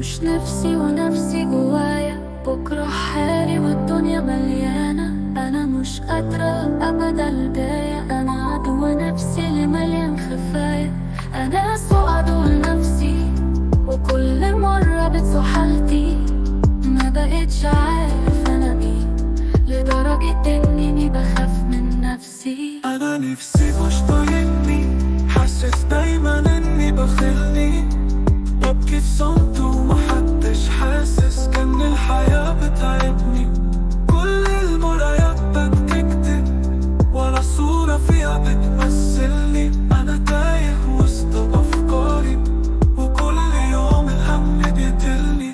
مش نفسي ونفسي جوايا، بكرة حالي والدنيا مليانة. أنا مش قادرة أبدا البداية، أنا عدو نفسي اللي مليان خفايا. أنا أسوء عدو لنفسي، وكل مرة بتسوء حالتي. ما بقتش عارف أنا مين، لدرجة إني بخاف من نفسي. أنا نفسي مش طايقني، حاسس دايما إني بخلني، ببكي في صمت ومحدش حاسس، كأن الحياة بتعبني. كل المرايات بتكتب ولا صورة فيها بتمثلني. أنا تايه وسط أفكاري، وكل يوم الهم بيقتلني.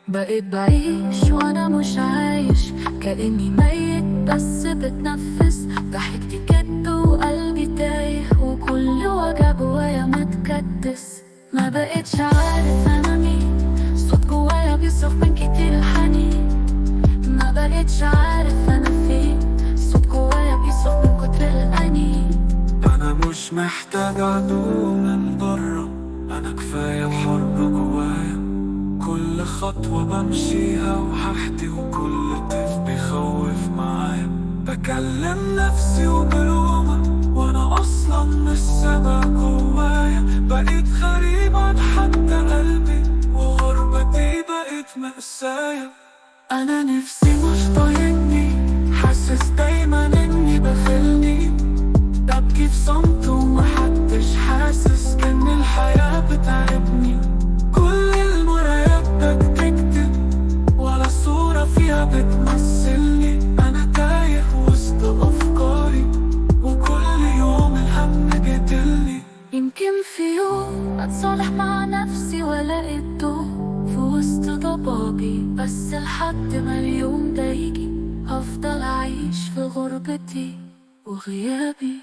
بقيت بعيش وأنا مش عايش، كأني ميت بس بتنفس. ضحكتي كدب وقلبي تايه، وكل وجع جوايا متكدس. ما بقتش عارف أنا مين، صوت جوايا بيصرخ من كتير الحنين. ما بقتش عارف أنا فين، صوت جوايا بيصرخ من كتر الأنين. أنا مش محتاج عدو من برا، أنا كفاية الحرب جوايا. كل خطوة بمشيها وححدي، وكل طيف بيخوف معايا. بكلم نفسي وبلومها، وأنا أصلا مش سامع جوايا. بقيت غريب عن حتى قلبي، وغربتي بقت مأساة. أنا نفسي مش طايقني، حاسس دايما إني بخلني، ببكي في صمت ومحدش حاسس، كأن الحياة بتعبني. كل المرايات بتكتب ولا صورة فيها بتمثلني. أنا تايه وسط أفكاري، وكل يوم الهم بيقتلني. يمكن في يوم أتصالح مع نفسي وألاقي الضوء في وسط ضبابي، بس لحد ما اليوم ده يجي هفضل أعيش في غربتي وغيابي.